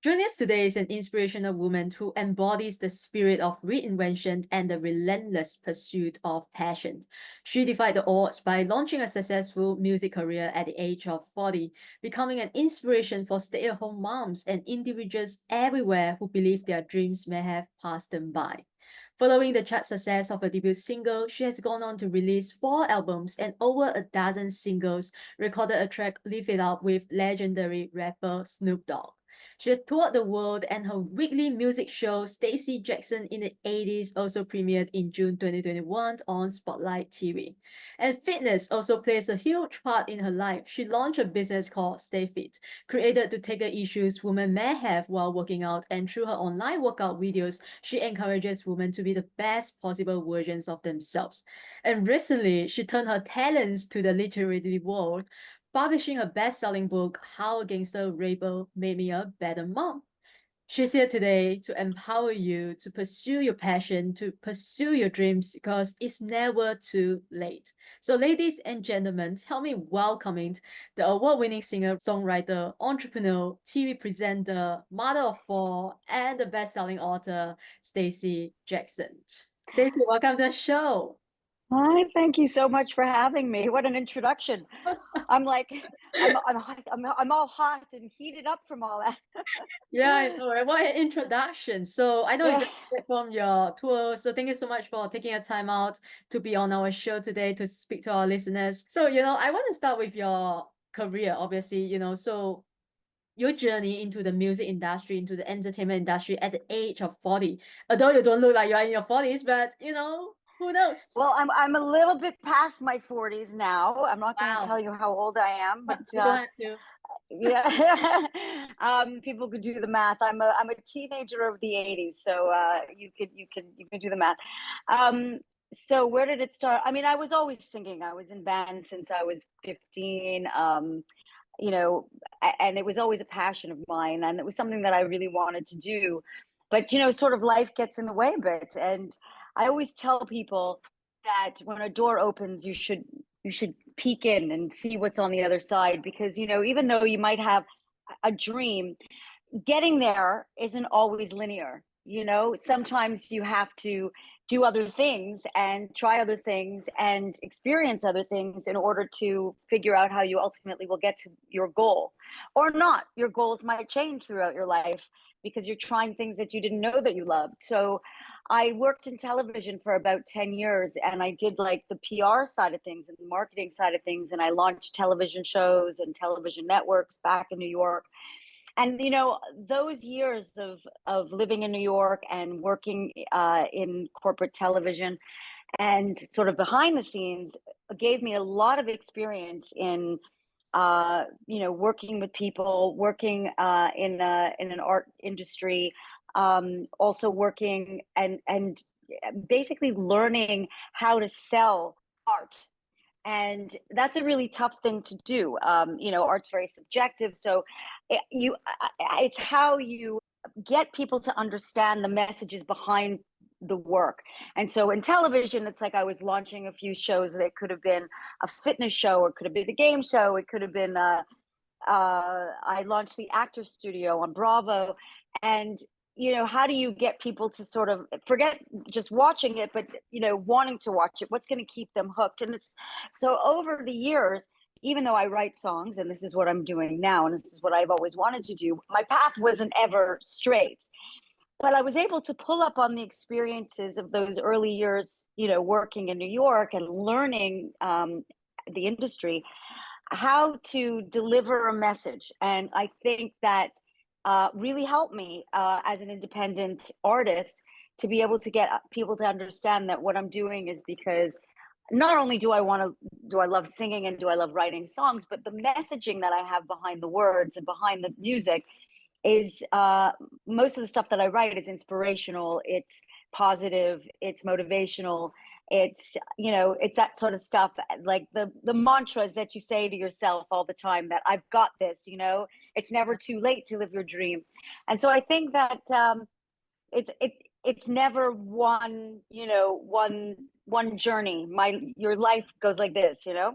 Joining us today is an inspirational woman who embodies the spirit of reinvention and the relentless pursuit of passion. She defied the odds by launching a successful music career at the age of 40, becoming an inspiration for stay-at-home moms and individuals everywhere who believe their dreams may have passed them by. Following the chart success of her debut single, she has gone on to release 4 albums and over a dozen singles, recorded a track Live It Up with legendary rapper Snoop Dogg. She has toured the world, and her weekly music show, Stacey Jackson in the 80s, also premiered in June 2021 on Spotlight TV. And fitness also plays a huge part in her life. She launched a business called Stay Fit, created to tackle issues women may have while working out, and through her online workout videos, she encourages women to be the best possible versions of themselves. And recently, she turned her talents to the literary world, publishing her best-selling book, How a Gangster Rebel Made Me a Better Mom. She's here today to empower you to pursue your passion, to pursue your dreams, because it's never too late. So ladies and gentlemen, help me welcoming the award-winning singer, songwriter, entrepreneur, TV presenter, mother of 4, and the best-selling author, Stacey Jackson. Stacey, welcome to the show. Hi, thank you so much for having me. What an introduction. I'm like, I'm all hot and heated up from all that. Yeah, I know, right? What an introduction. So I know it's Yeah. just from your tour. So thank you so much for taking a time out to be on our show today to speak to our listeners. So, I want to start with your career, obviously, so your journey into the music industry, into the entertainment industry at the age of 40. Although you don't look like you're in your 40s, but who knows? Well, I'm a little bit past my 40s now. I'm not going to Wow. tell you how old I am, but You don't have to. yeah, people could do the math. I'm a teenager of the 80s, so you can do the math. So where did it start? I mean, I was always singing. I was in bands since I was 15. You know, and it was always a passion of mine, and it was something that I really wanted to do. But sort of life gets in the way a bit, and I always tell people that when a door opens, you should peek in and see what's on the other side, because even though you might have a dream, getting there isn't always linear. Sometimes you have to do other things and try other things and experience other things in order to figure out how you ultimately will get to your goal, or not. Your goals might change throughout your life because you're trying things that you didn't know that you loved. So I worked in television for about 10 years, and I did like the PR side of things and the marketing side of things, and I launched television shows and television networks back in New York. And those years of living in New York and working in corporate television and sort of behind the scenes gave me a lot of experience in working with people, working in an art industry, also working and basically learning how to sell art. And that's a really tough thing to do. Art's very subjective, so it's how you get people to understand the messages behind the work. And so in television, it's like I was launching a few shows that could have been a fitness show, or it could have been a game show, it could have been I launched the Actor Studio on Bravo. And how do you get people to sort of forget just watching it, but wanting to watch it? What's going to keep them hooked? And it's so over the years, even though I write songs, and this is what I'm doing now, and this is what I've always wanted to do, my path wasn't ever straight. But I was able to pull up on the experiences of those early years, working in New York and learning the industry, how to deliver a message. And I think that really helped me as an independent artist to be able to get people to understand that what I'm doing is because not only do I love singing and do I love writing songs, but the messaging that I have behind the words and behind the music is most of the stuff that I write is inspirational. It's positive. It's motivational. It's that sort of stuff, like the mantras that you say to yourself all the time, that I've got this. It's never too late to live your dream. And so I think that it's never one journey. Your life goes like this. Yeah.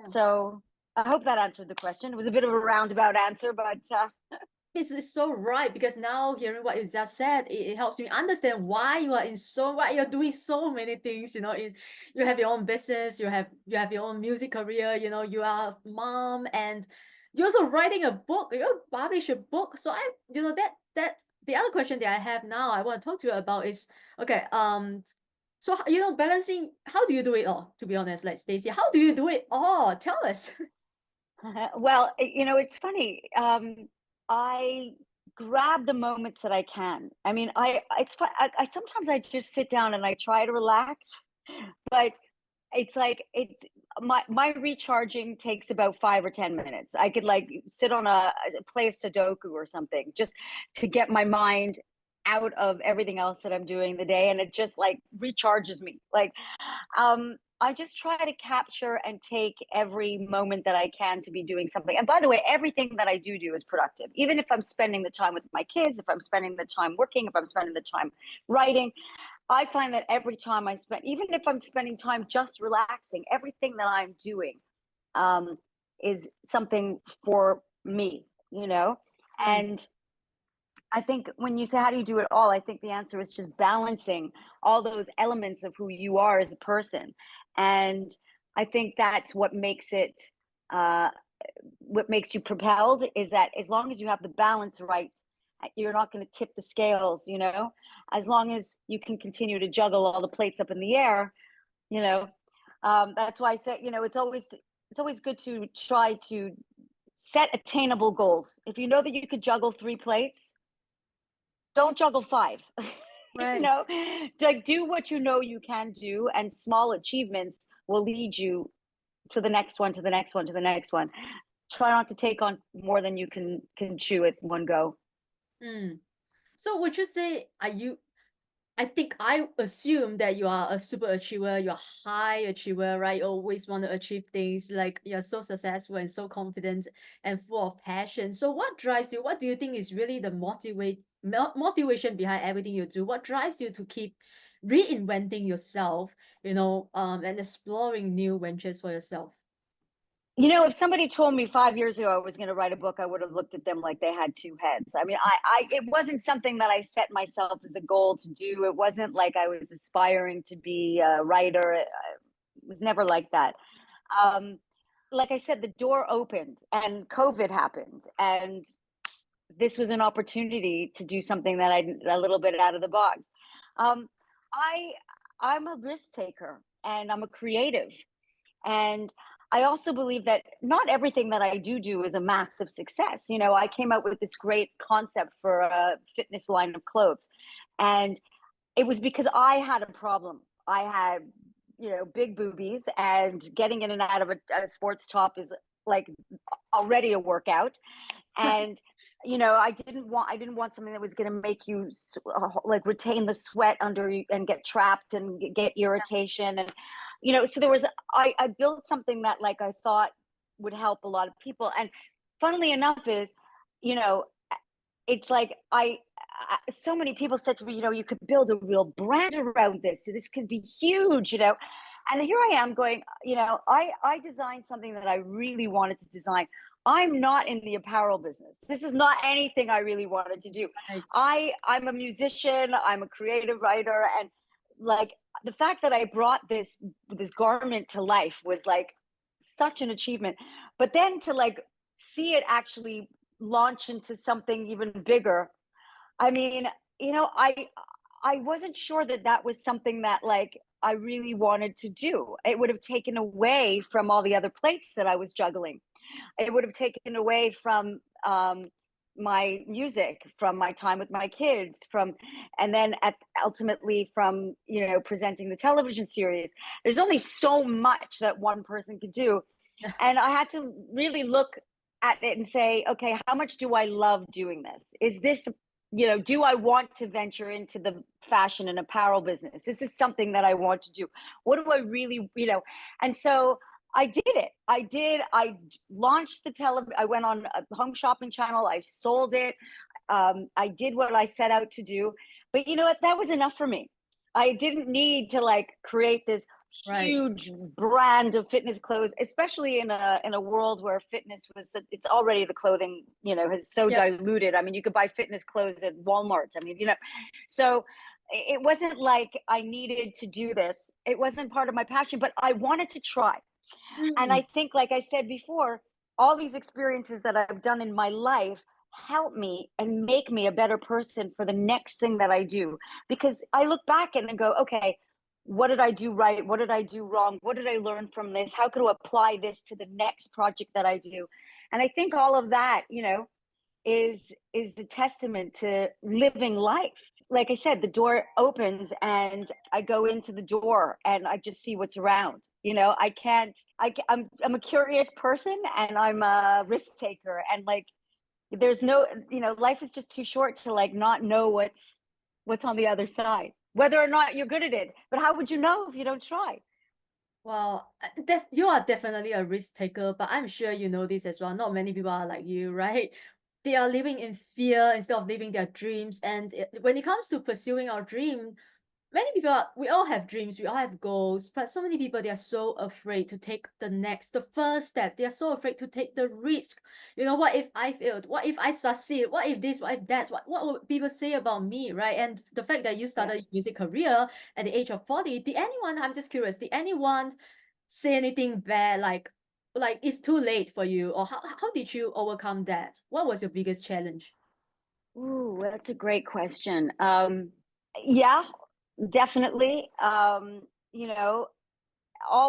So I hope that answered the question. It was a bit of a roundabout answer, but it's so right, because now hearing what you just said, it helps me understand why you are in so why you're doing so many things. You know, you have your own business, you have your own music career. You know, you are a mom, and you're also writing a book. You publish a book. So that the other question that I have now, I want to talk to you about is, okay. So balancing. How do you do it all? To be honest, like Stacey, how do you do it all? Tell us. Well, it's funny. I grab the moments that I can. I mean, it's fun. I sometimes I just sit down and I try to relax, but it's like my recharging takes about 5 or 10 minutes. I could like sit on play a Sudoku or something just to get my mind out of everything else that I'm doing the day, and it just like recharges me. Like, I just try to capture and take every moment that I can to be doing something. And by the way, everything that I do is productive. Even if I'm spending the time with my kids, if I'm spending the time working, if I'm spending the time writing, I find that every time I spend, even if I'm spending time just relaxing, everything that I'm doing is something for me, Mm, And I think when you say, how do you do it all? I think the answer is just balancing all those elements of who you are as a person. And I think that's uh, what makes you propelled, is that as long as you have the balance right, you're not going to tip the scales, as long as you can continue to juggle all the plates up in the air, you know, that's why I say, it's always good to try to set attainable goals. If you know that you could juggle 3 plates, don't juggle 5. you right. know like, do what you know you can do, and small achievements will lead you to the next one, to the next one, to the next one. Try not to take on more than you can chew at one go. Mm. So would you say, are you I think I assume that you are a super achiever, you're a high achiever, right? You always want to achieve things, like you're so successful and so confident and full of passion. So what drives you? What do you think is really the motivation behind everything you do? What drives you to keep reinventing yourself, and exploring new ventures for yourself? If somebody told me 5 years ago I was going to write a book, I would have looked at them like they had two heads. I mean, it wasn't something that I set myself as a goal to do. It wasn't like I was aspiring to be a writer. It was never like that. Um, like I said, the door opened and COVID happened, and this was an opportunity to do something that a little bit out of the box. Um, I I'm a risk taker, and I'm a creative, and I also believe that not everything that I do is a massive success. I came out with this great concept for a fitness line of clothes, and it was because I had a problem. I had, big boobies, and getting in and out of a sports top is like already a workout. And I didn't want something that was going to make you like retain the sweat under you and get trapped and get irritation. And so I built something that, like, I thought would help a lot of people. And funnily enough is, you know it's like so many people said to me, you could build a real brand around this, so this could be huge. And here I am going, I designed something that I really wanted to design. I'm not in the apparel business. This is not anything I really wanted to do. Right. I'm a musician, I'm a creative writer, and like, the fact that I brought this garment to life was like such an achievement. But then to like see it actually launch into something even bigger, I mean, I wasn't sure that that was something that, like, I really wanted to do. It would have taken away from all the other plates that I was juggling. It would have taken away from my music, from my time with my kids, and then ultimately from presenting the television series. There's only so much that one person could do, and I had to really look at it and say, okay, how much do I love doing this? Is this, do I want to venture into the fashion and apparel business? This is something that I want to do. What do I really, And so I did it. I launched I went on a home shopping channel. I sold it. I did what I set out to do. But you know what? That was enough for me. I didn't need to like create this Right. huge brand of fitness clothes, especially in a world where fitness was, it's already, the clothing, has so Yeah. diluted. I mean, you could buy fitness clothes at Walmart. I mean, so it wasn't like I needed to do this. It wasn't part of my passion, but I wanted to try. And I Mm. think, like I said before, all these experiences that I've done in my life help me and make me a better person for the next thing that I do. Because I look back and go, okay, what did I do right? What did I do wrong? What did I learn from this? How could I apply this to the next project that I do? And I think all of that, is a testament to living life. Like I said, the door opens and I go into the door and I just see what's around. I can't. I'm a curious person and I'm a risk taker. And like, there's no, life is just too short to like not know what's on the other side. Whether or not you're good at it, but how would you know if you don't try? Well, you are definitely a risk taker, but I'm sure you know this as well. Not many people are like you, right? They are living in fear instead of living their dreams. And when it comes to pursuing our dream, many people we all have dreams, we all have goals, but so many people, they are so afraid to take the first step. They are so afraid to take the risk. What if I failed? What if I succeed? What if this? What if that? What will people say about me, right? And the fact that you Yeah. started your music career at the age of 40, did anyone, I'm just curious, did anyone say anything bad, like it's too late for you, or how did you overcome that? What was your biggest challenge? Ooh, that's a great question. Yeah, definitely. All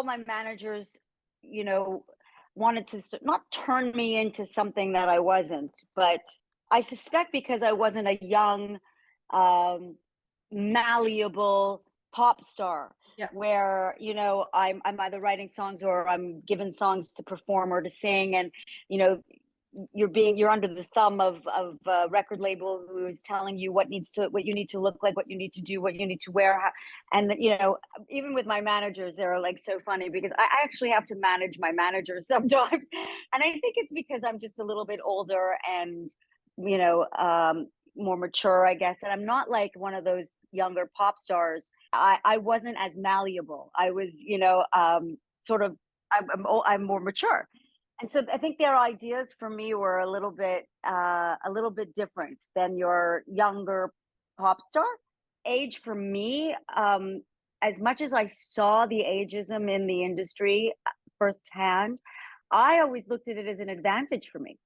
my managers, you know, wanted to not turn me into something that I wasn't, but I suspect because I wasn't a young, um, malleable pop star Yeah. where, I'm either writing songs or I'm given songs to perform or to sing. And, you know, you're under the thumb of a record label who is telling you what you need to look like, what you need to do, what you need to wear. And even with my managers, they're like so funny because I actually have to manage my managers sometimes. And I think it's because I'm just a little bit older and more mature, I guess. And I'm not like one of those younger pop stars. I wasn't as malleable. I was, sort of, I'm more mature. And so I think their ideas for me were a little bit different than your younger pop star. Age for me, as much as I saw the ageism in the industry firsthand, I always looked at it as an advantage for me.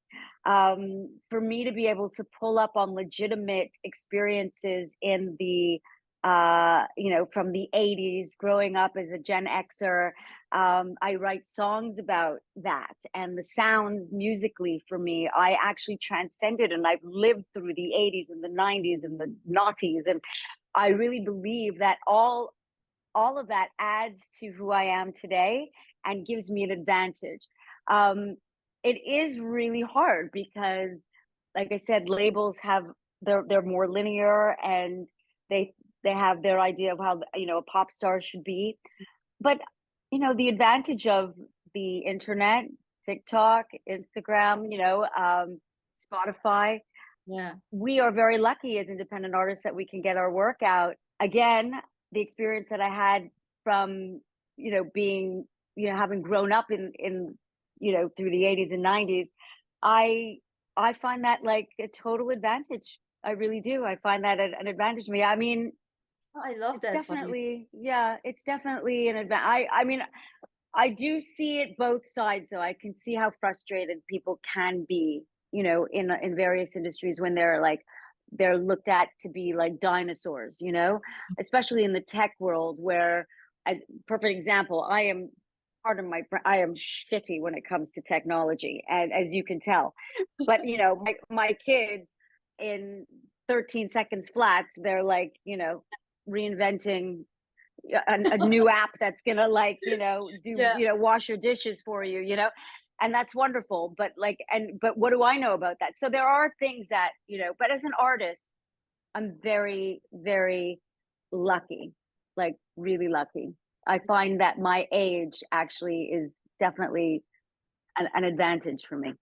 For me to be able to pull up on legitimate experiences in the from the 80s, growing up as a Gen Xer. I write songs about that and the sounds musically for me. I actually transcended and I've lived through the 80s and the 90s and the noughties. And I really believe that all of that adds to who I am today and gives me an advantage. Um, it is really hard because, like I said, labels have they're more linear and they they have their idea of how a pop star should be. But the advantage of the internet, TikTok, Instagram, Spotify, Yeah. we are very lucky as independent artists that we can get our work out. Again, the experience that I had from, being, having grown up in through the 80s and 90s, I I find that like a total advantage. I really do. I find that an advantage to me. I mean, Oh, I love it's that for you. definitely, yeah, it's definitely an advantage. I mean, I do see it both sides, so I can see how frustrated people can be, in various industries when they're looked at to be like dinosaurs, especially in the tech world where, as perfect example, I am shitty when it comes to technology, and as you can tell. But my kids in 13 seconds flats, they're like, reinventing a new app that's gonna like do Yeah. wash your dishes for you, and that's wonderful. But but what do I know about that? So there are things that but as an artist, I'm very, very lucky, like really lucky. I find that my age actually is definitely an advantage for me.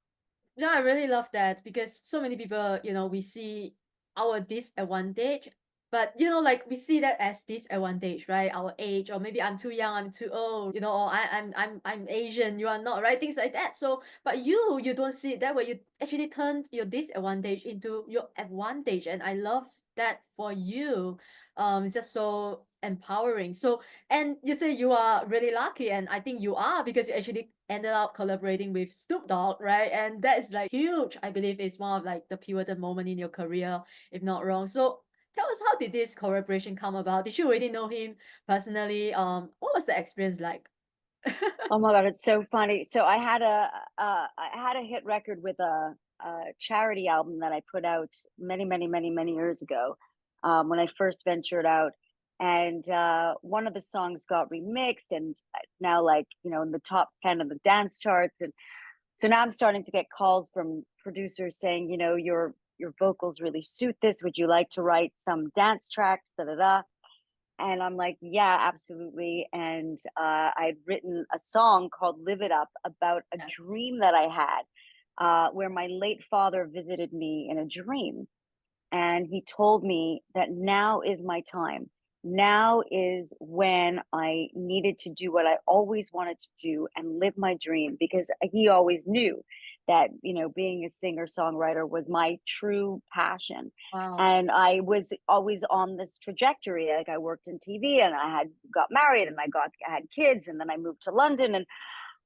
No, I really love that because so many people, we see our disadvantage But, you know, like we see that as disadvantage, right? Our age, or maybe I'm too young, I'm too old, you know, or I'm Asian, you are not, right? Things like that. So, but you don't see it that way. You actually turned your disadvantage into your advantage, and I love that for you. It's just so empowering. So, and you say you are really lucky, and I think you are, because you actually ended up collaborating with Snoop Dogg, right? And that is like huge. I believe it's one of like the pivotal moment in your career, if not wrong. So tell us, how did this collaboration come about? Did you already know him personally? What was the experience like? Oh my God, it's so funny. So I had a hit record with a charity album that I put out many years ago, when I first ventured out. And one of the songs got remixed and now, like, you know, in the top 10 of the dance charts. And so now I'm starting to get calls from producers saying, you know, your vocals really suit this. Would you like to write some dance tracks? Da da da. And I'm like, yeah, absolutely. And I'd written a song called Live It Up about a Yeah. dream that I had, where my late father visited me in a dream. And he told me that now is my time. Now is when I needed to do what I always wanted to do and live my dream, because he always knew that, you know, being a singer songwriter was my true passion. Wow. And I was always on this trajectory. Like, I worked in TV and I had got married and I had kids, and then I moved to London. And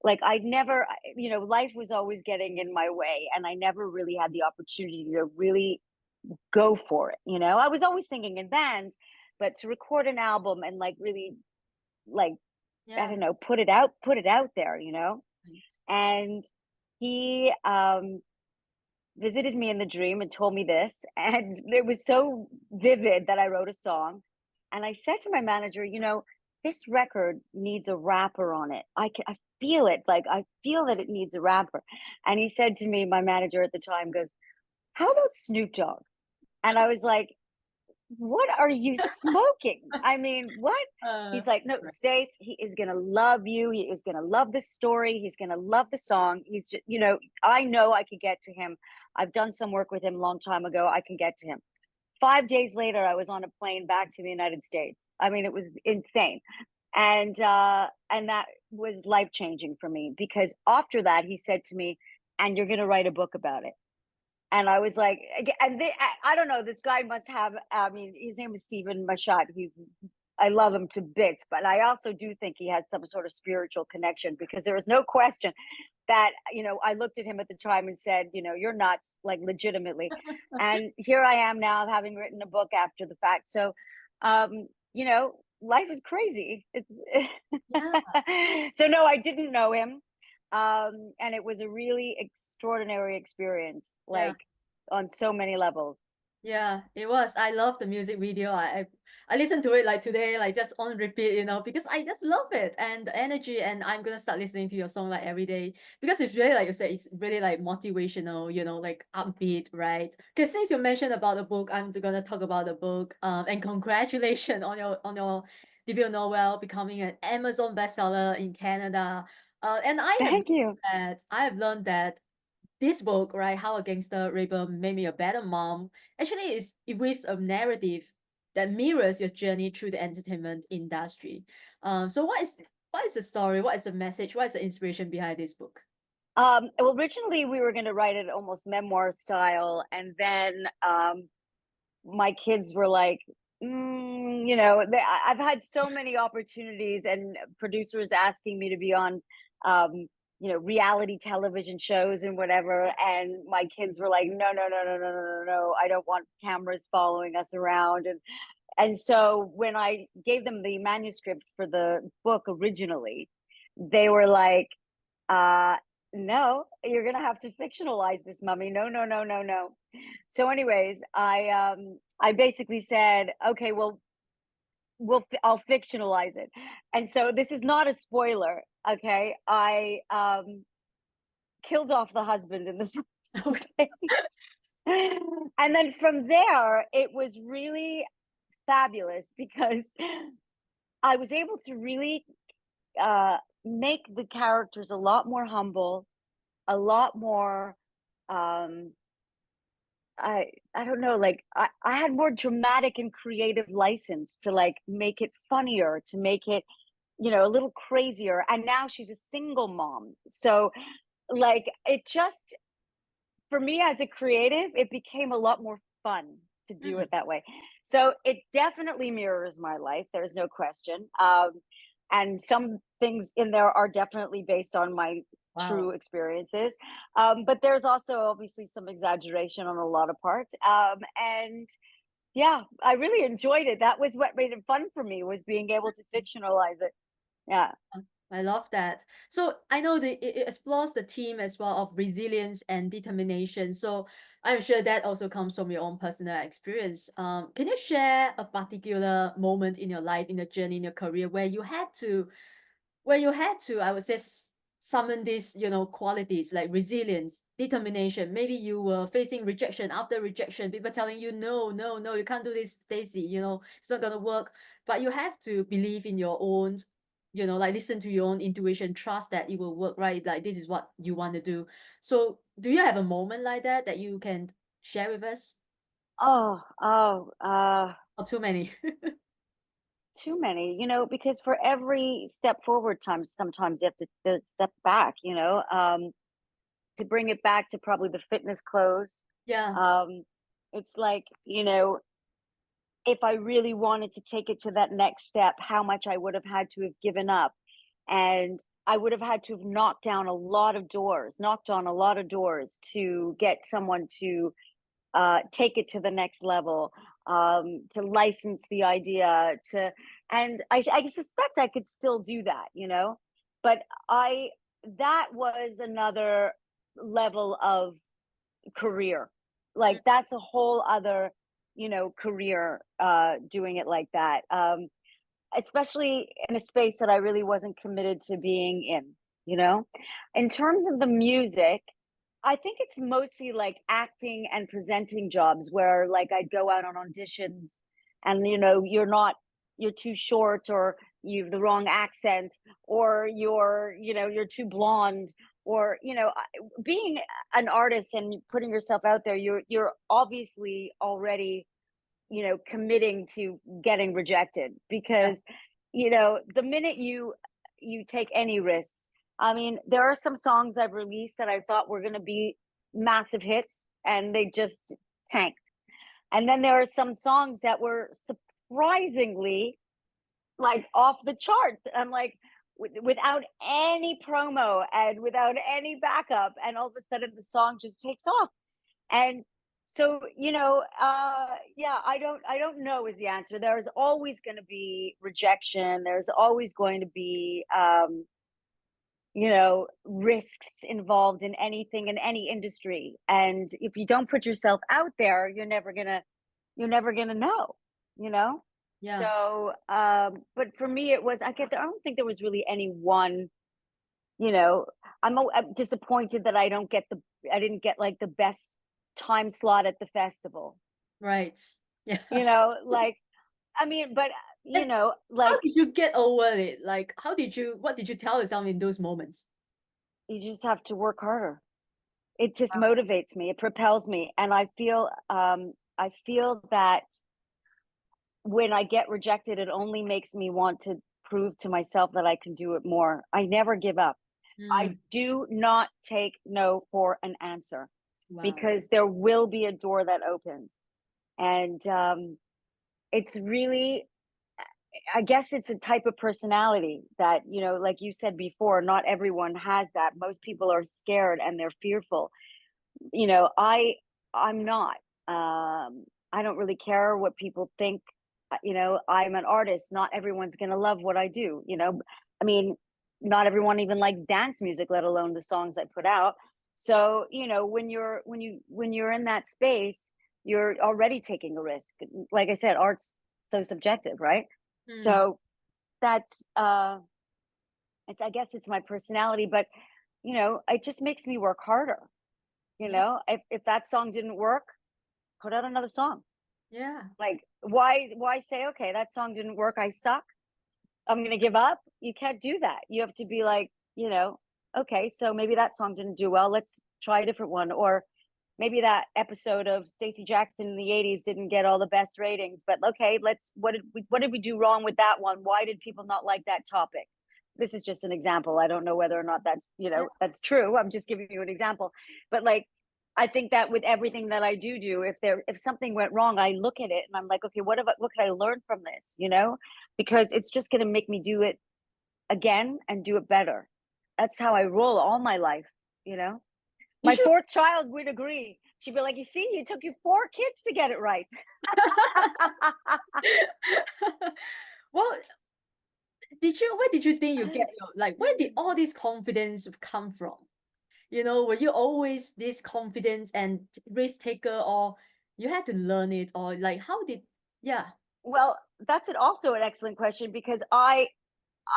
like, I never, you know, life was always getting in my way, and I never really had the opportunity to really go for it. You know, I was always singing in bands, but to record an album and like really, like, I Yeah. don't know, put it out there, you know. Right. And he visited me in the dream and told me this, and it was so vivid that I wrote a song. And I said to my manager, you know, this record needs a rapper on it. I feel it, like, I feel that it needs a rapper. And he said to me, my manager at the time goes, how about Snoop Dogg? And I was like, what are you smoking? I mean, what? Uh, He's like, no, right. Stace, he is gonna love you. He is gonna love the story. He's gonna love the song. He's just, you know I could get to him. I've done some work with him a long time ago. I can get to him. 5 days later, I was on a plane back to the United States. I mean, it was insane. And that was life changing for me, because after that, he said to me, and you're gonna write a book about it. And I was like, and I don't know, this guy must have, I mean, his name is Stephen Mashat. I love him to bits, but I also do think he has some sort of spiritual connection, because there was no question that, you know, I looked at him at the time and said, you know, you're nuts, like, legitimately. And here I am now, having written a book after the fact. So, you know, life is crazy. It's Yeah. so no, I didn't know him. And it was a really extraordinary experience, Yeah. like, on so many levels. Yeah, it was. I love the music video. I listened to it like today, like just on repeat, you know, because I just love it and the energy. And I'm gonna start listening to your song like every day, because it's really, like you said, it's really like motivational, you know, like upbeat, right? Because since you mentioned about the book, I'm gonna talk about the book. And congratulations on your debut novel becoming an Amazon bestseller in Canada. And Thank you. I have learned that this book, right, How a Gangster Rapper Made Me a Better Mom, actually it weaves a narrative that mirrors your journey through the entertainment industry. So what is the story? What is the message? What is the inspiration behind this book? Well, originally we were going to write it almost memoir style, and then my kids were like, you know, I've had so many opportunities and producers asking me to be on, um, you know, reality television shows and whatever. And my kids were like, no, no, no, no, no, no, no, no. I don't want cameras following us around. And so when I gave them the manuscript for the book originally, they were like, uh, no, you're gonna have to fictionalize this, mummy. No, no, no, no, no. So, anyways, I basically said, okay, well, I'll fictionalize it. And so this is not a spoiler. Okay, I killed off the husband in the first Okay. place. And then from there, it was really fabulous, because I was able to really make the characters a lot more humble, a lot more um I don't know, like I had more dramatic and creative license to like make it funnier, to make it, a little crazier. And now she's a single mom. So like it just, for me as a creative, it became a lot more fun to do Mm, it that way. So it definitely mirrors my life. There's no question. And some things in there are definitely based on my wow. true experiences. But there's also obviously some exaggeration on a lot of parts. And yeah, I really enjoyed it. That was what made it fun for me, was being able to fictionalize it. Yeah. I love that. So I know that it explores the theme as well of resilience and determination. So I'm sure that also comes from your own personal experience. Can you share a particular moment in your life, in your journey, in your career, where you had to, I would say, summon these, qualities like resilience, determination. Maybe you were facing rejection after rejection, people telling you, no, no, no, you can't do this, Stacey, it's not gonna work. But you have to believe in your own, like listen to your own intuition, trust that it will work, right? Like this is what you want to do. So do you have a moment like that you can share with us? Oh, Or too many? too many, because for every step forward sometimes you have to step back, to bring it back to probably the fitness clothes. Yeah, Um, it's like, if I really wanted to take it to that next step, how much I would have had to have given up. And I would have had to have knocked on a lot of doors to get someone to take it to the next level, to license the idea, and I suspect I could still do that, but I, that was another level of career. mm, Like that's a whole other, career, doing it like that. Especially in a space that I really wasn't committed to being in, you know? In terms of the music, I think it's mostly like acting and presenting jobs where like I'd go out on auditions and you're too short, or you've the wrong accent, or you're too blonde, or being an artist and putting yourself out there, you're obviously already committing to getting rejected, yeah. because the minute you take any risks, I mean, there are some songs I've released that I thought were going to be massive hits and they just tanked, and then there are some songs that were surprisingly like off the charts. I'm like, without any promo and without any backup, and all of a sudden the song just takes off. And so, yeah, I don't know is the answer. There's always going to be rejection. There's always going to be, risks involved in anything, in any industry. And if you don't put yourself out there, you're never gonna know, you know? Yeah. So, but for me, I don't think there was really any one, you know, I'm disappointed that I didn't get like the best time slot at the festival. Right. Yeah. Like, I mean, but And how like, did you get over it? Like, what did you tell yourself in those moments? you just have to work harder. It just motivates me. It propels me, and I feel that when I get rejected, it only makes me want to prove to myself that I can do it more. I never give up. I Mm, do not take no for an answer, wow. because there will be a door that opens. And it's really, I guess it's a type of personality that, like you said before, not everyone has that. Most people are scared and they're fearful. You know, I'm not. I don't really care what people think. I'm an artist. Not everyone's gonna love what I do. I mean, not everyone even likes dance music, let alone the songs I put out. So, when you're in that space, you're already taking a risk. Like I said, art's so subjective, right? Mm, So that's I guess it's my personality, but it just makes me work harder. yeah, If that song didn't work, put out another song. yeah, Like, why say, okay, that song didn't work, I suck, I'm gonna give up? You can't do that. You have to be like, okay, so maybe that song didn't do well, let's try a different one. Or maybe that episode of Stacey Jackson in the 80s didn't get all the best ratings, but okay, let's what did we do wrong with that one? Why did people not like that topic? This is just an example. I don't know whether or not that's, Yeah. that's true. I'm just giving you an example. But like, I think that with everything that I do, if something went wrong, I look at it and I'm like, okay, what could I learn from this? Because it's just going to make me do it again and do it better. That's how I roll all my life, you know? You My should. fourth child would agree. She'd be like, you see, it took you 4 kids to get it right. Well, where did you think you get your, like, where did all this confidence come from? Were you always this confident and risk taker, or you had to learn it, or like how did, yeah. Well, that's also an excellent question because I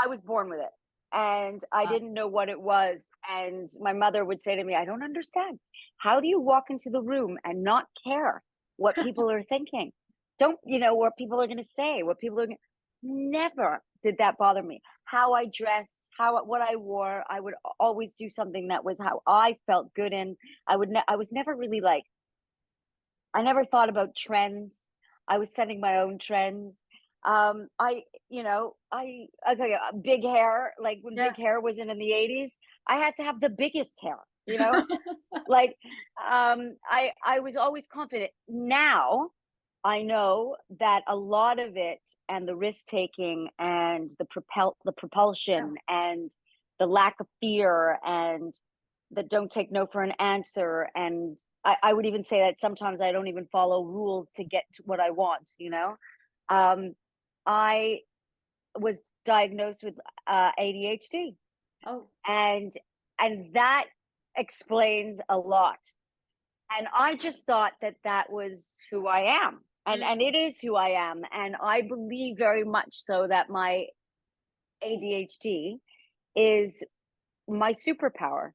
was born with it and I uh, didn't know what it was. And my mother would say to me, I don't understand. How do you walk into the room and not care what people are thinking? Don't, what people are going to say, what people are gonna... Never did that bother me. How I dressed, what I wore, I would always do something that was how I felt good in. I was never really like, I never thought about trends. I was setting my own trends. Okay, big hair, like when yeah. big hair was in the 80s, I had to have the biggest hair. Like I was always confident. Now I know that a lot of it and the risk taking and the Yeah. propulsion and the lack of fear and that don't take no for an answer. And I would even say that sometimes I don't even follow rules to get to what I want. Um, I was diagnosed with ADHD, Oh. and that explains a lot. And I just thought that that was who I am, and Mm. it is who I am, and I believe very much so that my ADHD is my superpower,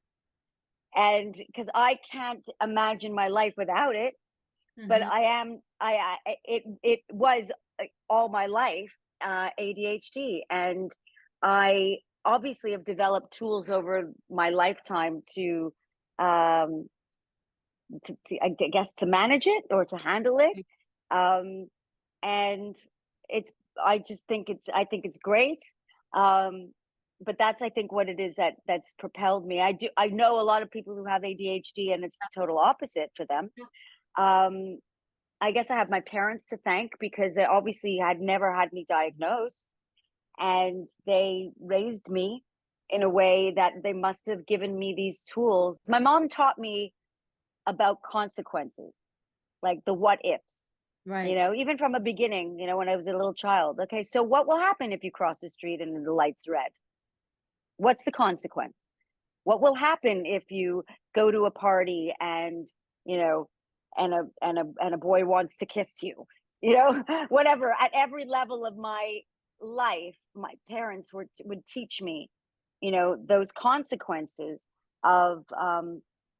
and because I can't imagine my life without it. But Mm-hmm. I am it was all my life ADHD, and I obviously have developed tools over my lifetime um I guess to manage it or to handle it. um and it's I think it's great. um but that's, I think, what it is that's propelled me. I know a lot of people who have ADHD and it's the total opposite for them. Yeah. um I guess I have my parents to thank because they obviously had never had me diagnosed, and they raised me in a way that they must have given me these tools. My mom taught me about consequences, like the what ifs, Right. even from a beginning, when I was a little child. Okay, so what will happen if you cross the street and the light's red? What's the consequence? What will happen if you go to a party and, you know, and a boy wants to kiss you? Whatever. At every level of my life, my parents would teach me, those consequences of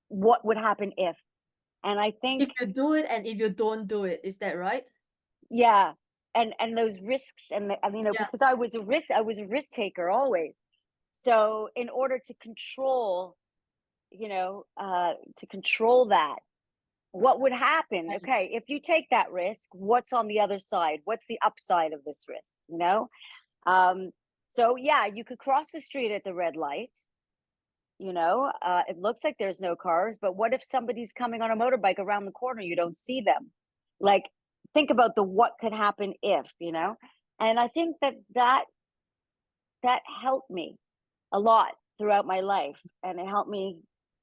what would happen if. And I If think, you do it and if you don't do it, is that right? yeah, and those risks Yeah. because I was a risk taker always. So in order to control, to control that, what would happen? Right. Okay, if you take that risk, what's on the other side? What's the upside of this risk? Um, so yeah, you could cross the street at the red light. It looks like there's no cars, but what if somebody's coming on a motorbike around the corner? You don't see them. Like, think about the what could happen if. And I think that helped me a lot throughout my life, and it helped me,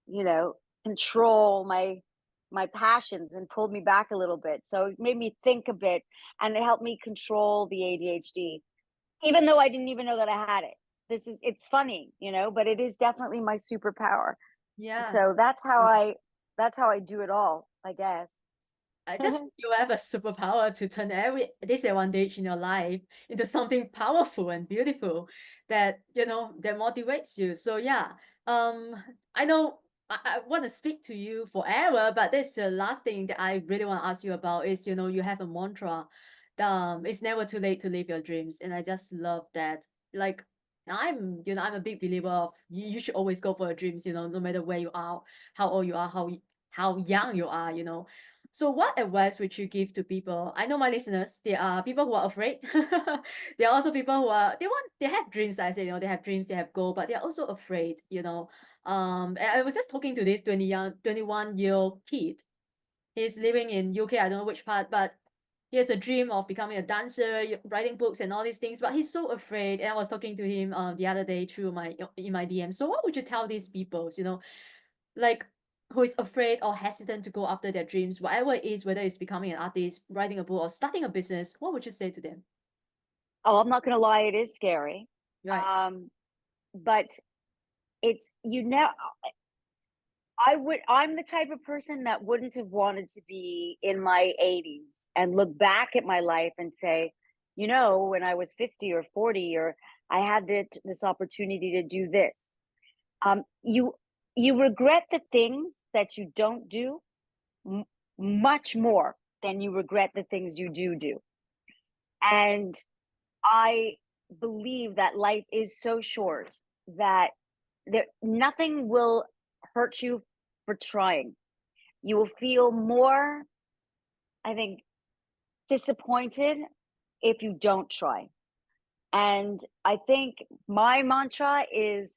you know, control my passions and pulled me back a little bit. So it made me think a bit, and it helped me control the ADHD, even though I didn't even know that I had it. It's funny, but it is definitely my superpower. Yeah. So that's how I do it all, I guess. I just you have a superpower to turn every disadvantage in your life into something powerful and beautiful that that motivates you. So yeah, um, I know I want to speak to you forever, but this is the last thing that I really want to ask you about is you have a mantra, it's never too late to live your dreams, and I just love that. Like I'm a big believer of you should always go for your dreams. No matter where you are, how old you are, how young you are, you know. So what advice would you give to people? I know my listeners, there are people who are afraid. There are also people who are, they have dreams, I say, you know, they have dreams, they have goal, but they're also afraid, you know. And I was just talking to this 21-year-old kid. He's living in UK, I don't know which part, but he has a dream of becoming a dancer, writing books and all these things, but he's so afraid. And I was talking to him the other day through my in my DM. So what would you tell these people, you know, like who is afraid or hesitant to go after their dreams, whatever it is, whether it's becoming an artist, writing a book, or starting a business? What would you say to them? Oh, I'm not going to lie, it is scary. Right. But it's, you know, I'm the type of person that wouldn't have wanted to be in my 80s and look back at my life and say, you know, when I was 50 or 40, or I had this opportunity to do this. Um, you you regret the things that you don't do m- much more than you regret the things you do. And I believe that life is so short that nothing will hurt you for trying. You will feel more, I think, disappointed if you don't try. And I think my mantra is,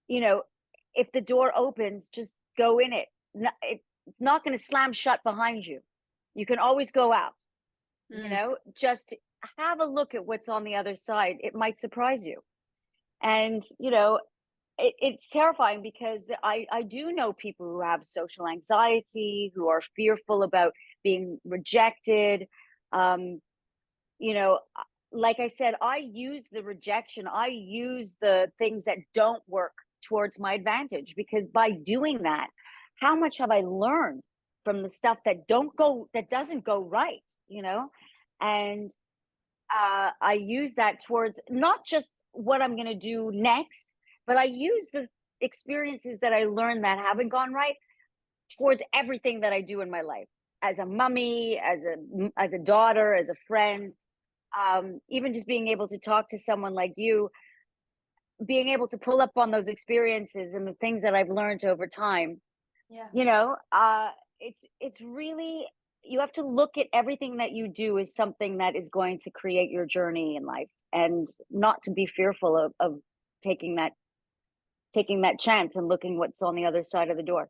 you know, if the door opens, just go in it. It's not going to slam shut behind you. You can always go out, you Mm. know, just have a look at what's on the other side. It might surprise you. And, you know, it's terrifying because I do know people who have social anxiety, who are fearful about being rejected. Um, you know, like I said, I use the rejection, I use the things that don't work towards my advantage, because by doing that, how much have I learned from the stuff that doesn't go right, you know? And I use that towards not just what I'm going to do next, but I use the experiences that I learned that haven't gone right towards everything that I do in my life, as a mummy, as a daughter, as a friend. Even just being able to talk to someone like you, being able to pull up on those experiences and the things that I've learned over time. Yeah. You know, it's really, you have to look at everything that you do as something that is going to create your journey in life, and not to be fearful of taking that taking that chance and looking what's on the other side of the door.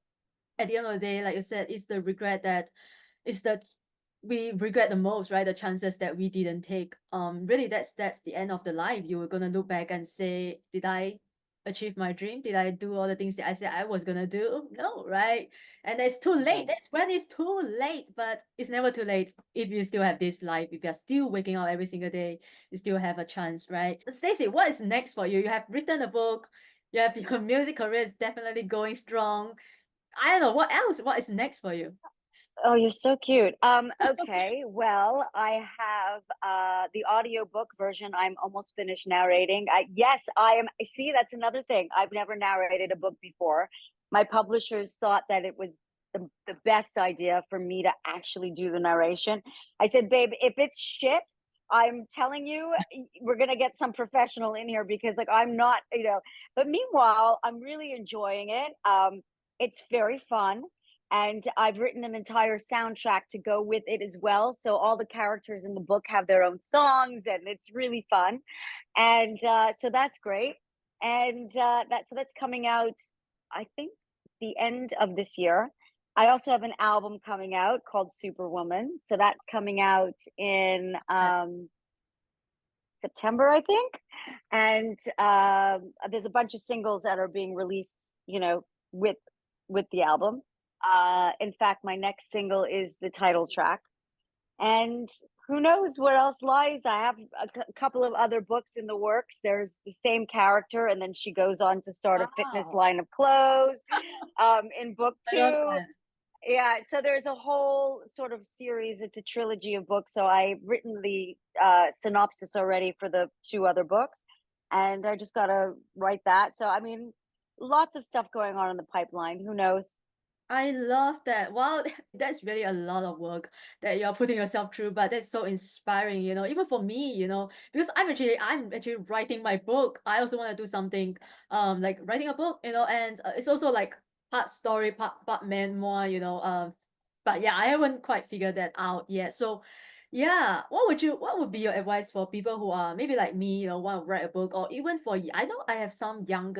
At the end of the day, like you said, it's the regret that it's the we regret the most, right? The chances that we didn't take. Really, that's the end of the life. You were gonna look back and say, did I achieve my dream? Did I do all the things that I said I was gonna do? No, right? And it's too late. Right. That's when it's too late. But it's never too late if you still have this life. If you're still waking up every single day, you still have a chance, right? Stacey, what is next for you? You have written a book. You have your music career is definitely going strong. I don't know what else. What is next for you? Oh, you're so cute. Okay, well, I have the audiobook version. I'm almost finished narrating. Yes, I am. See, that's another thing. I've never narrated a book before. My publishers thought that it was the best idea for me to actually do the narration. I said, babe, if it's shit, I'm telling you, we're gonna get some professional in here, because like I'm not, you know. But meanwhile, I'm really enjoying it. It's very fun, and I've written an entire soundtrack to go with it as well. So all the characters in the book have their own songs, and it's really fun. And so that's great. And that's coming out, I think, the end of this year. I also have an album coming out called Superwoman. So that's coming out in September, I think. And there's a bunch of singles that are being released, you know, with the album. In fact, my next single is the title track. And who knows what else lies? I have a couple of other books in the works. There's the same character, and then she goes on to start a fitness Wow, line of clothes in book I love two. that. Yeah, so there's a whole sort of series. It's a trilogy of books. So I've written the synopsis already for the two other books, and I just got to write that. So, I mean, lots of stuff going on in the pipeline. Who knows? I love that. Wow, that's really a lot of work that you're putting yourself through, but that's so inspiring, you know, even for me, you know, because I'm actually writing my book. I also want to do something like writing a book, you know, and it's also like part story, part memoir, but yeah, I haven't quite figured that out yet. So yeah, what would be your advice for people who are maybe like me, want to write a book, or even for I know I have some young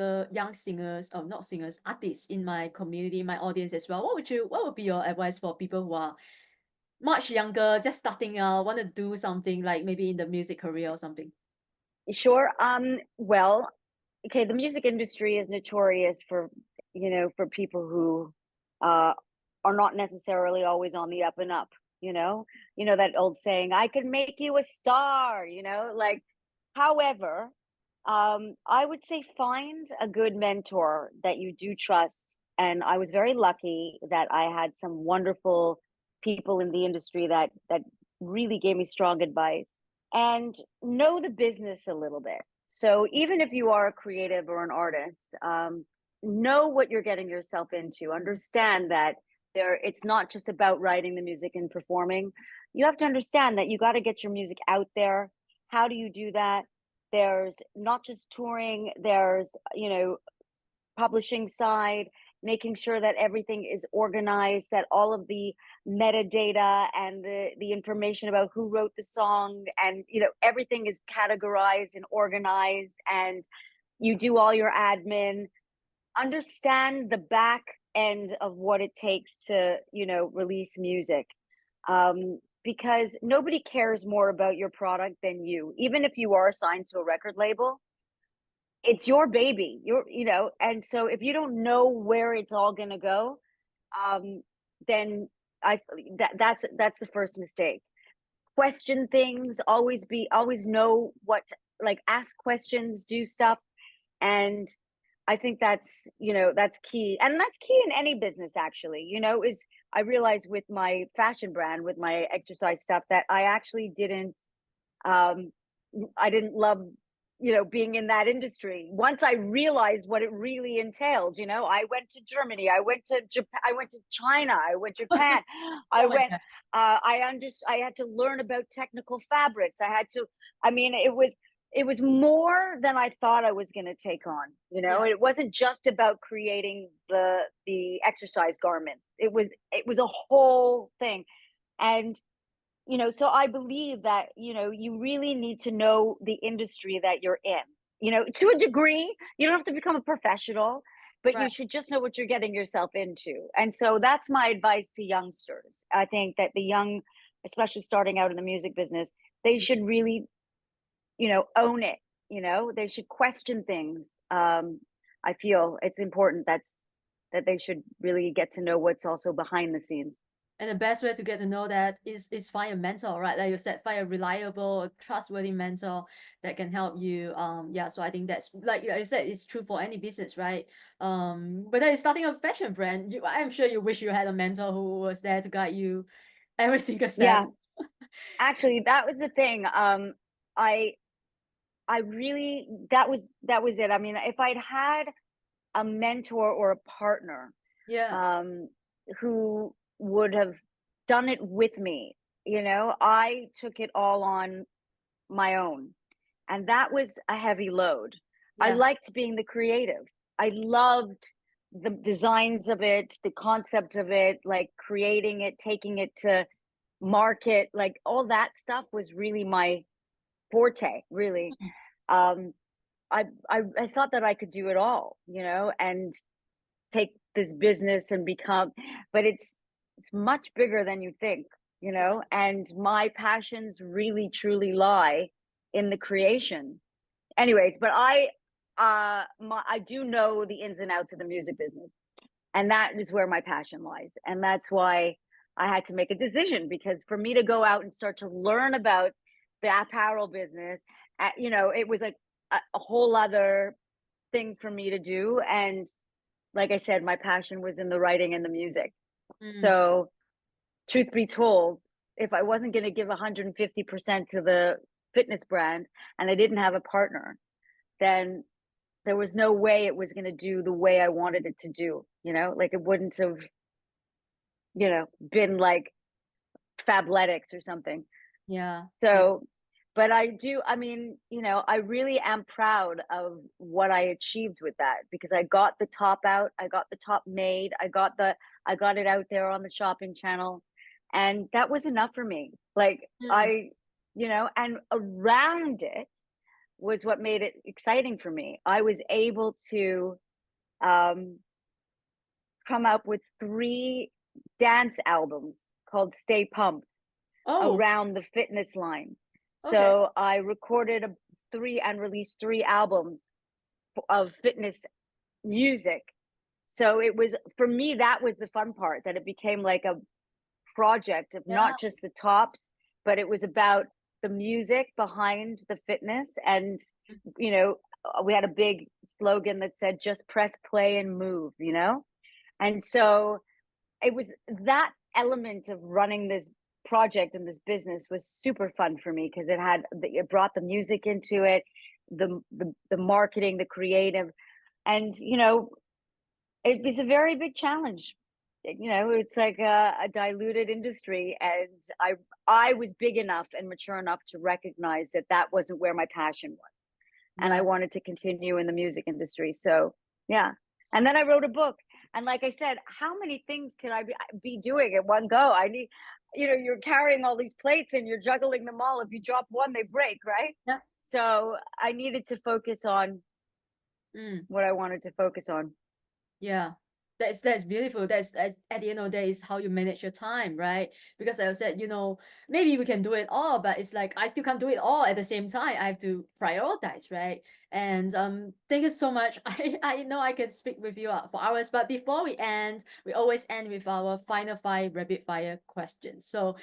singers, or not singers, artists in my community, my audience as well. What would be your advice for people who are much younger, just starting out, want to do something like maybe in the music career or something? Sure. Well, okay, the music industry is notorious for, for people who uh are not necessarily always on the up and up, you know. You know that old saying, I could make you a star, like, however, I would say find a good mentor that you do trust. And I was very lucky that I had some wonderful people in the industry that really gave me strong advice, and know the business a little bit. So even if you are a creative or an artist, know what you're getting yourself into. Understand that it's not just about writing the music and performing. You have to understand that you got to get your music out there. How do you do that? There's not just touring, there's, publishing side, making sure that everything is organized, that all of the metadata and the information about who wrote the song, and everything is categorized and organized, and you do all your admin. Understand the back end of what it takes to release music, because nobody cares more about your product than you. Even if you are assigned to a record label, it's your baby. And so if you don't know where it's all going to go, um then I that's the first mistake. Question things, always know what, like, ask questions, do stuff. And I think that's key. And that's key in any business, actually. Is I realized with my fashion brand, with my exercise stuff, that um I didn't love, being in that industry. Once I realized what it really entailed, I went to Germany, I went to Japan, I went to China, I went to Japan, I Oh my went, God. I had to learn about technical fabrics. I mean, it was more than I thought I was going to take on. Yeah. It wasn't just about creating the exercise garments. It was a whole thing. And so I believe that, you really need to know the industry that you're in, to a degree. You don't have to become a professional, but Right. you should just know what you're getting yourself into. And so that's my advice to youngsters. I think that the young, especially starting out in the music business, they should really, own it. They should question things. I feel it's important that they should really get to know what's also behind the scenes. And the best way to get to know that is find a mentor, right? Like you said, find a reliable, trustworthy mentor that can help you. Yeah, so I think that's like you said, it's true for any business, right? Whether it's starting a fashion brand, I'm sure you wish you had a mentor who was there to guide you every single step. Yeah, actually, that was the thing. I I really that was it. I mean, if I'd had a mentor or a partner, Yeah. um, who would have done it with me, I took it all on my own, and that was a heavy load. I Yeah. liked being the creative. I loved the designs of it, the concept of it, like creating it, taking it to market, like all that stuff was really my forte, really. Mm. um I thought that I could do it all, and take this business and become, but it's much bigger than you think, Right. and my passions really truly lie in the creation. Anyways, but I do know the ins and outs of the music business, and that is where my passion lies. And that's why I had to make a decision, because for me to go out and start to learn about the apparel business, it was like a whole other thing for me to do. And like I said, my passion was in the writing and the music. Mm. So, truth be told, if I wasn't going to give 150% to the fitness brand and I didn't have a partner, then there was no way it was going to do the way I wanted it to do. Like, it wouldn't have, been like Fabletics or something. Yeah. Yeah. So but I do, I mean, you know, I really am proud of what I achieved with that, because I got the top out, I got the top made, I got it out there on the shopping channel, and that was enough for me. Like Mm. I, you know, and around it was what made it exciting for me. I was able to um come up with 3 dance albums called Stay Pumped Oh, around the fitness line. okay. So I recorded 3 and released 3 albums of fitness music. So it was, for me, that was the fun part, that it became like a project of Yeah. not just the tops, but it was about the music behind the fitness. And, Mm. you know, we had a big slogan that said, just press play and move, you know? And so it was that element of running this project and this business was super fun for me, because it brought the music into it, the marketing, the creative, and you know, it was a very big challenge. You know, it's like a diluted industry, and I was big enough and mature enough to recognize that that wasn't where my passion was, and I Yeah. wanted to continue in the music industry. So, yeah. And then I wrote a book. And like I said, how many things can I be doing at one go? I need, you know, you're carrying all these plates and you're juggling them all. If you drop one, they break, right? Yeah. So I needed to focus on Mm. what I wanted to focus on. Yeah, that's beautiful. That's at the end of the day is how you manage your time, right? Because I said, maybe we can do it all, but it's like I still can't do it all at the same time. I have to prioritize, right? And thank you so much. I know I can speak with you for hours, but before we end, we always end with our final 5 rapid fire questions. So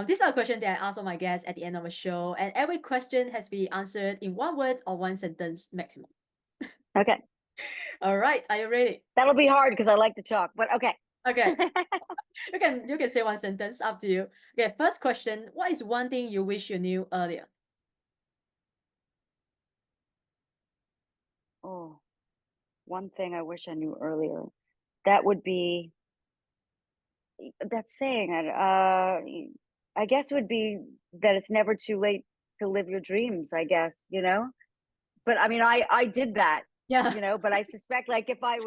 these are questions that I ask all my guests at the end of a show, and every question has to be answered in 1 word or 1 sentence maximum. Okay. All right, are you ready? That'll be hard because I like to talk, but okay. Okay. You can say 1 sentence, up to you. Okay, first question. What is one thing you wish you knew earlier? Oh, one thing I wish I knew earlier. That would be that saying. I guess it would be that it's never too late to live your dreams, I guess, you know? But I mean, I did that, Yeah. you know, but I suspect, like, if I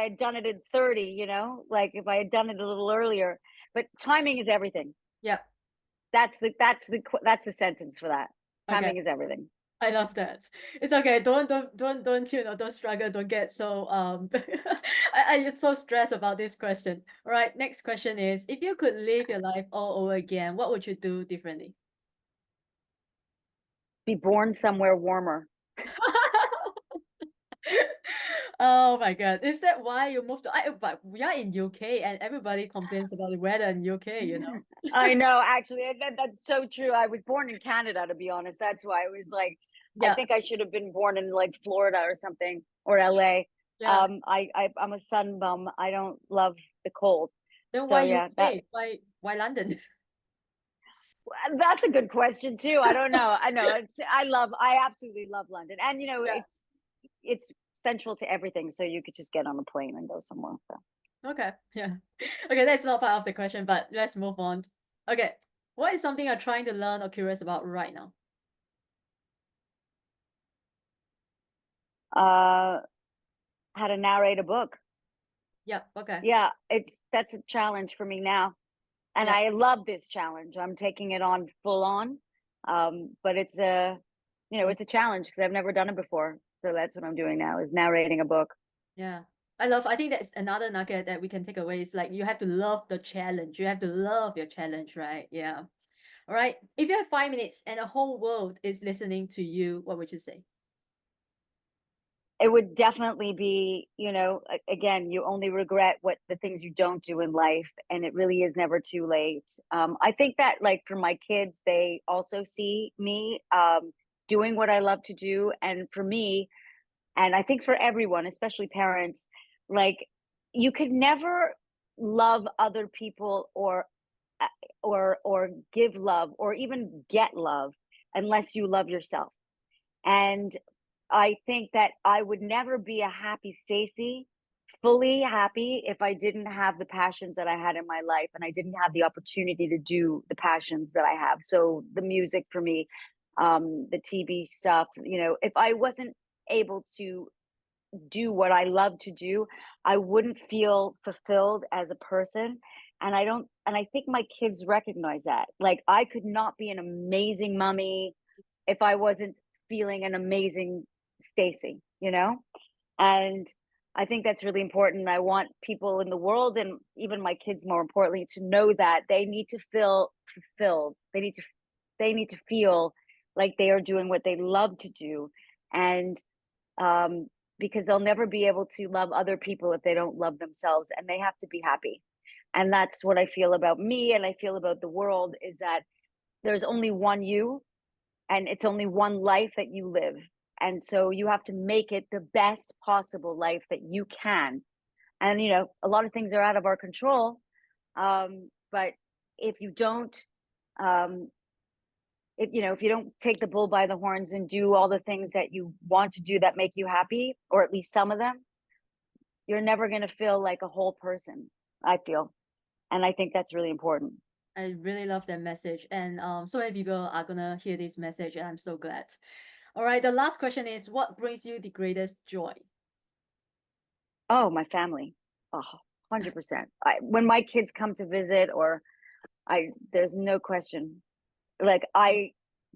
had done it at 30, you know, like if I had done it a little earlier, but timing is everything. Yeah. That's the sentence for that. Okay. Timing is everything. I love that. It's okay. Don't struggle. Don't get so I just so stressed about this question. All right. Next question is, if you could live your life all over again, what would you do differently? Be born somewhere warmer. Oh my God. Is that why you moved to but we are in UK and everybody complains about the weather in UK, you know? I know, actually, that's so true. I was born in Canada, to be honest. That's why I was like, I Yeah. think I should have been born in like Florida or something, or LA. Yeah. I'm a sun bum. I don't love the cold. Then So why yeah, that UK? Why London? that's a good question too. I don't know. I know I absolutely love London, and you know, Yeah. it's central to everything. So you could just get on a plane and go somewhere. So. Okay. Yeah. Okay, that's not part of the question, but let's move on. Okay. What is something you're trying to learn or curious about right now? Uh, how to narrate a book. Yeah. Okay. Yeah, that's a challenge for me now, and Yeah. I love this challenge. I'm taking it on full on, but Mm. it's a challenge because I've never done it before. So that's what I'm doing now, is narrating a book. Yeah. I think that's another nugget that we can take away is like you have to love the challenge. You have to love your challenge, right? Yeah. All right. If you have 5 minutes and the whole world is listening to you, what would you say? It would definitely be, again, you only regret what the things you don't do in life, and it really is never too late. I think that, like, for my kids, they also see me doing what I love to do, and for me, and I think for everyone, especially parents, like, you could never love other people, uh, or give love, or even get love, unless you love yourself. And I think that I would never be a happy Stacey, fully happy, if I didn't have the passions that I had in my life, and I didn't have the opportunity to do the passions that I have. So the music for me, the TV stuff. You know, if I wasn't able to do what I love to do, I wouldn't feel fulfilled as a person. And I think my kids recognize that. Like, I could not be an amazing mommy if I wasn't feeling an amazing Stacey, you know? And I think that's really important. I want people in the world, and even my kids more importantly, to know that they need to feel fulfilled. They need to feel like they are doing what they love to do. And um, because they'll never be able to love other people if they don't love themselves, and they have to be happy. And that's what I feel about me, and I feel about the world, is that there's only one you, and it's only one life that you live. And so you have to make it the best possible life that you can. And, you know, a lot of things are out of our control. But if you don't, um, if you don't take the bull by the horns and do all the things that you want to do that make you happy, or at least some of them, you're never going to feel like a whole person, I feel. And I think that's really important. I really love that message. And so many people are gonna hear this message, and I'm so glad. All right, the last question is, what brings you the greatest joy? Oh, my family. Oh, 100%. When my kids come to visit, or there's no question. Like,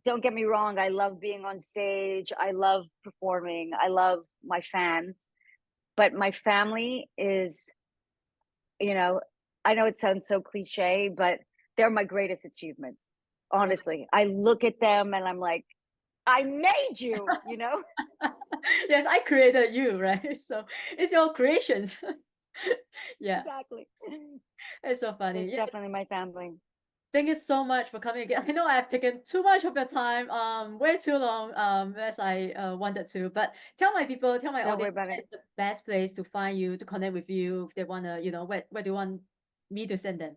don't get me wrong, I love being on stage. I love performing. I love my fans. But my family is, you know, I know it sounds so cliche, but they're my greatest achievements. Honestly, I look at them and I'm like, I made you, you know? Yes, I created you, right? So it's your creations. Yeah, Exactly. it's so funny. It's Yeah, definitely my family. thank you so much for coming again. I know I've taken too much of your time, way too long, as I wanted to. But tell my people, tell my Don't worry audience, about it. where's the best place to find you, to connect with you, if they wanna, where do you want me to send them?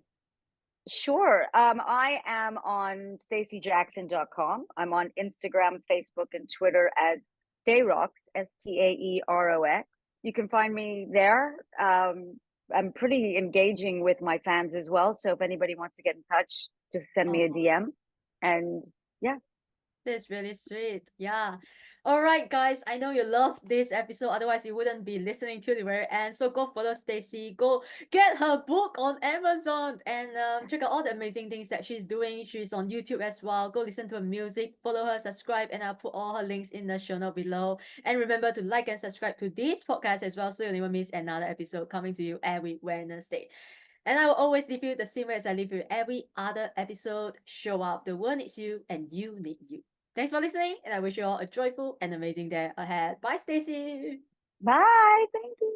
Sure. I am on staceyjackson.com. I'm on Instagram, Facebook, and Twitter as Staerox, Staerox. You can find me there. I'm pretty engaging with my fans as well. So if anybody wants to get in touch, just send me a Oh, DM. And yeah, that's really sweet. Yeah. All right, guys. I know you love this episode. Otherwise, you wouldn't be listening to the very end. So go follow Stacey. Go get her book on Amazon and check out all the amazing things that she's doing. She's on YouTube as well. Go listen to her music. Follow her, subscribe, and I'll put all her links in the show note below. And remember to like and subscribe to this podcast as well, so you never miss another episode coming to you every Wednesday. And I will always leave you the same way as I leave you every other episode. Show up. The world needs you, and you need you. Thanks for listening, and I wish you all a joyful and amazing day ahead. Bye, Stacey. bye. Thank you.